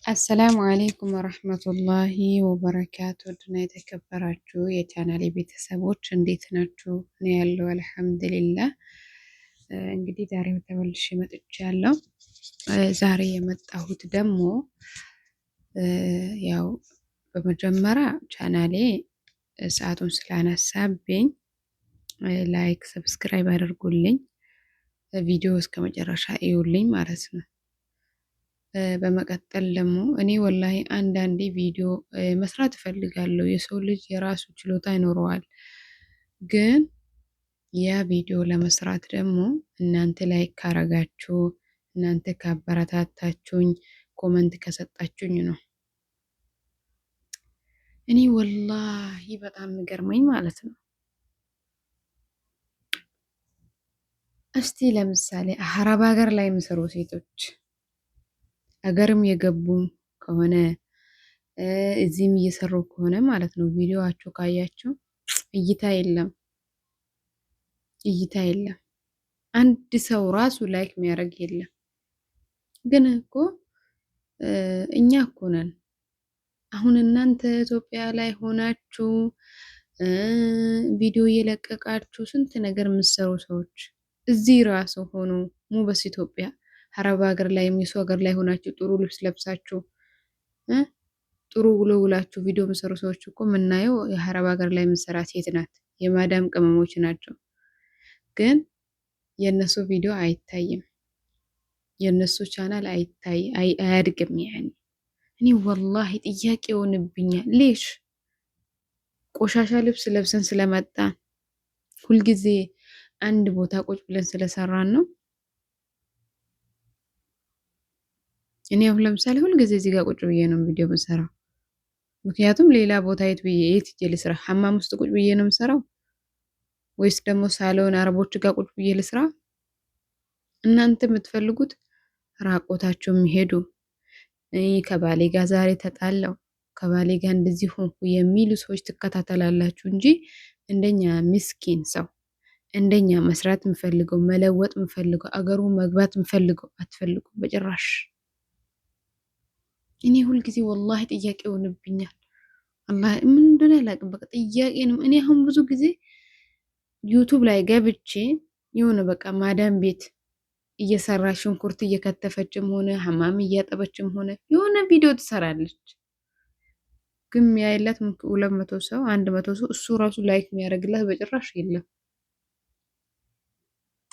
አሰላሙ አሌይኩም ወረህመቱላሂ ወበረካቱ ድና የተከበራችሁ የቻናሌ ቤተሰቦች እንዴት ናችሁ? እኔ ያለው አልሐምዱሊላህ። እንግዲህ ዛሬም ተመልሼ መጥቻለሁ። ዛሬ የመጣሁት ደግሞ ያው በመጀመሪያ ቻናሌ ሰዓቱን ስላነሳብኝ ላይክ፣ ሰብስክራይብ አድርጉልኝ፣ ቪዲዮ እስከ መጨረሻ እዩልኝ ማለት ነው። በመቀጠል ደግሞ እኔ ወላሂ አንዳንዴ ቪዲዮ መስራት እፈልጋለሁ። የሰው ልጅ የራሱ ችሎታ ይኖረዋል። ግን ያ ቪዲዮ ለመስራት ደግሞ እናንተ ላይክ ካረጋችሁ፣ እናንተ ካበረታታችሁኝ፣ ኮመንት ከሰጣችሁኝ ነው። እኔ ወላሂ በጣም የሚገርመኝ ማለት ነው። እስቲ ለምሳሌ አረብ ሀገር ላይ የሚሰሩ ሴቶች አገርም የገቡ ከሆነ እዚህም እየሰሩ ከሆነ ማለት ነው ቪዲዮዋቸው ካያቸው እይታ የለም፣ እይታ የለም። አንድ ሰው ራሱ ላይክ የሚያደርግ የለም። ግን እኮ እኛ እኮ ነን አሁን እናንተ ኢትዮጵያ ላይ ሆናችሁ ቪዲዮ እየለቀቃችሁ ስንት ነገር የምትሰሩ ሰዎች እዚህ ራሱ ሆኖ በስ ኢትዮጵያ አረብ ሀገር ላይ የሰው ሀገር ላይ ሆናችሁ ጥሩ ልብስ ለብሳችሁ ጥሩ ውሎ ውላችሁ ቪዲዮ የምሰሩ ሰዎች እኮ የምናየው የአረብ ሀገር ላይ የምሰራ ሴት ናት፣ የማዳም ቅመሞች ናቸው። ግን የእነሱ ቪዲዮ አይታይም፣ የእነሱ ቻናል አያድግም። ያኔ እኔ ወላሂ ጥያቄ ይሆንብኛል። ሌሽ ቆሻሻ ልብስ ለብሰን ስለመጣን ሁልጊዜ አንድ ቦታ ቁጭ ብለን ስለሰራን ነው? እኔ አሁን ለምሳሌ ሁልጊዜ እዚህ ጋር ቁጭ ብዬ ነው ቪዲዮ የምሰራው። ምክንያቱም ሌላ ቦታ የት ሂጄ ልስራ? ሐማም ውስጥ ቁጭ ብዬ ነው የምሰራው ወይስ ደግሞ ሳሎን አረቦች ጋር ቁጭ ብዬ ልስራ? እናንተ የምትፈልጉት ራቆታቸው የሚሄዱ ከባሌ ጋር ዛሬ ተጣላው፣ ከባሌ ጋር እንደዚህ ሆንኩ የሚሉ ሰዎች ትከታተላላችሁ እንጂ እንደኛ ምስኪን ሰው እንደኛ መስራት የምፈልገው መለወጥ የምፈልገው አገሩ መግባት የምፈልገው አትፈልጉም በጭራሽ። እኔ ሁልጊዜ ወላሂ ጥያቄ ይሆንብኛል። አላህ ምን እንደሆነ አላውቅም። በቃ ጥያቄ ነው። እኔ አሁን ብዙ ጊዜ ዩቱብ ላይ ገብቼ የሆነ በቃ ማዳም ቤት እየሰራ ሽንኩርት እየከተፈችም ሆነ ሐማም እያጠበችም ሆነ የሆነ ቪዲዮ ትሰራለች። ግን የሚያይላት 200 ሰው 100 ሰው እሱ ራሱ ላይክ የሚያደርግላት በጭራሽ የለም።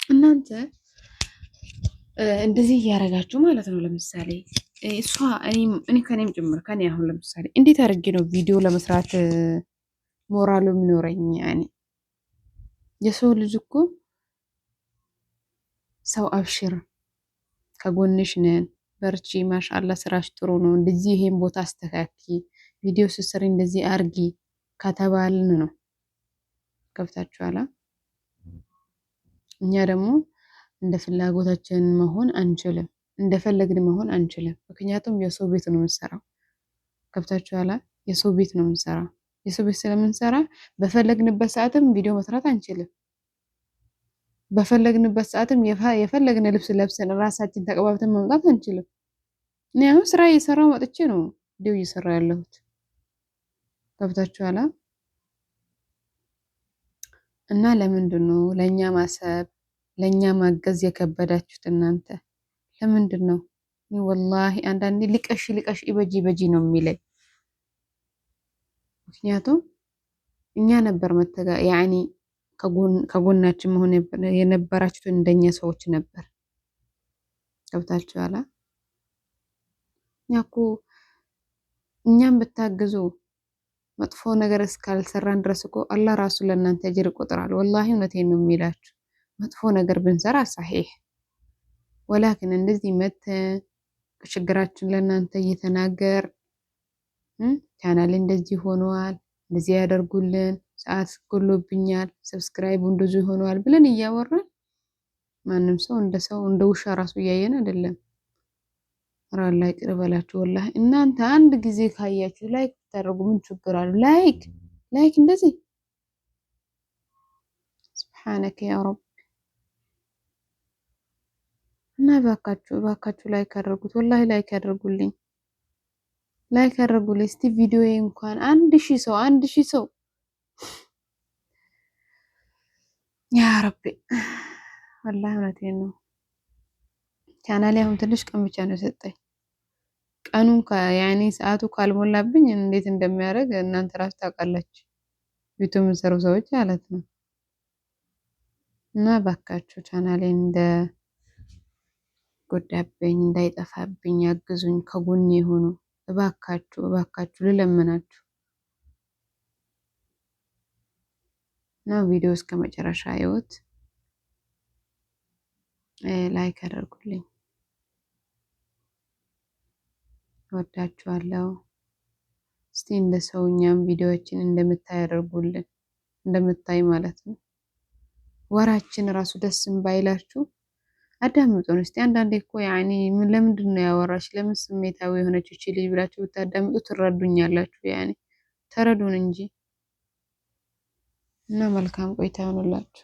እናንተ እንደዚህ እያደረጋችሁ ማለት ነው። ለምሳሌ እሷ እኔ ከኔም ጭምር ከኔ አሁን ለምሳሌ እንዴት አድርጌ ነው ቪዲዮ ለመስራት ሞራሉ የሚኖረኝ? ያኔ የሰው ልጅ እኮ ሰው አብሽር ከጎንሽ ነን፣ በርቺ፣ ማሻአላ ስራሽ ጥሩ ነው፣ እንደዚህ ይሄን ቦታ አስተካኪ፣ ቪዲዮ ስስሪ እንደዚህ አርጊ ከተባልን ነው። ከፍታችኋላ። እኛ ደግሞ እንደ ፍላጎታችን መሆን አንችልም፣ እንደፈለግን መሆን አንችልም። ምክንያቱም የሰው ቤት ነው የምንሰራው። ከፍታችኋላ። የሰው ቤት ነው የምንሰራው። የሰው ቤት ስለምንሰራ በፈለግንበት ሰዓትም ቪዲዮ መስራት አንችልም። በፈለግንበት ሰዓትም የፈለግን ልብስ ለብሰን ራሳችን ተቀባብተን መምጣት አንችልም። እኔ አሁን ስራ እየሰራው መጥቼ ነው ቪዲዮ እየሰራ ያለሁት። ገብታችኋላ? እና ለምንድን ነው ለእኛ ማሰብ ለእኛ ማገዝ የከበዳችሁት እናንተ? ለምንድን ነው? ወላሂ አንዳንዴ ልቀሽ በጂ ነው የሚለኝ። ምክንያቱም እኛ ነበር ያኔ ከጎናችን መሆን የነበራችሁት እንደኛ ሰዎች ነበር። ገብታችኋላ? እኛ እኮ እኛም ብታግዙ መጥፎ ነገር እስካልሰራን ድረስ እኮ አላህ ራሱ ለእናንተ አጅር ይቆጥራል። ወላሂ እውነቴን ነው የሚላችሁ። መጥፎ ነገር ብንሰራ ሳሂህ ወላኪን እንደዚህ መተን ችግራችን ለእናንተ እየተናገር ቻናል እንደዚህ ሆኗል፣ እንደዚህ ያደርጉልን፣ ሰዓት ጎሎብኛል፣ ሰብስክራይቡ እንደዚህ ሆኗል ብለን እያወራን ማንም ሰው እንደ ውሻ ራሱ እያየን አይደለም። ራላ ይቅር በላችሁ። ወላሂ እናንተ አንድ ጊዜ ካያችሁ ላይክ ታደርጉ ምን ችግር አለ? ላይክ እንደዚህ ሱብሃነከ ያ ረብ። እና ባካችሁ ላይክ አድርጉት። ወላሂ ላይክ ያድርጉልኝ። ላይክ አድርጉልኝ እስቲ ቪዲዮዬ እንኳን 1000 ሰው ያ ረቢ ወላሂ እውነቴን ነው። ቻናሌ አሁን ትንሽ ቀን ብቻ ነው የሰጠኝ። ቀኑን ያኔ ሰዓቱ ካልሞላብኝ እንዴት እንደሚያደርግ እናንተ ራሱ ታውቃላችሁ፣ ዩቲዩብ የምትሰሩ ሰዎች ማለት ነው። እና ባካችሁ ቻናሌን እንደ ጎዳብኝ እንዳይጠፋብኝ ያግዙኝ፣ ከጎኔ የሆኑ እባካችሁ እባካችሁ ልለምናችሁ። እና ቪዲዮ እስከ መጨረሻ ይወት ላይክ አድርጉልኝ። ወዳችኋለሁ። እስቲ እንደ ሰውኛም ቪዲዮዎችን እንደምታይ አድርጉልን፣ እንደምታይ ማለት ነው። ወራችን ራሱ ደስም ባይላችሁ አዳምጡን እስቲ። አንዳንዴ እኮ ያኔ ለምንድን ነው ያወራሽ ለምን ስሜታዊ የሆነች እቺ ልጅ ብላችሁ ብታዳምጡ ትረዱኛላችሁ። ያኔ ተረዱን እንጂ እና መልካም ቆይታ ይሆንላችሁ።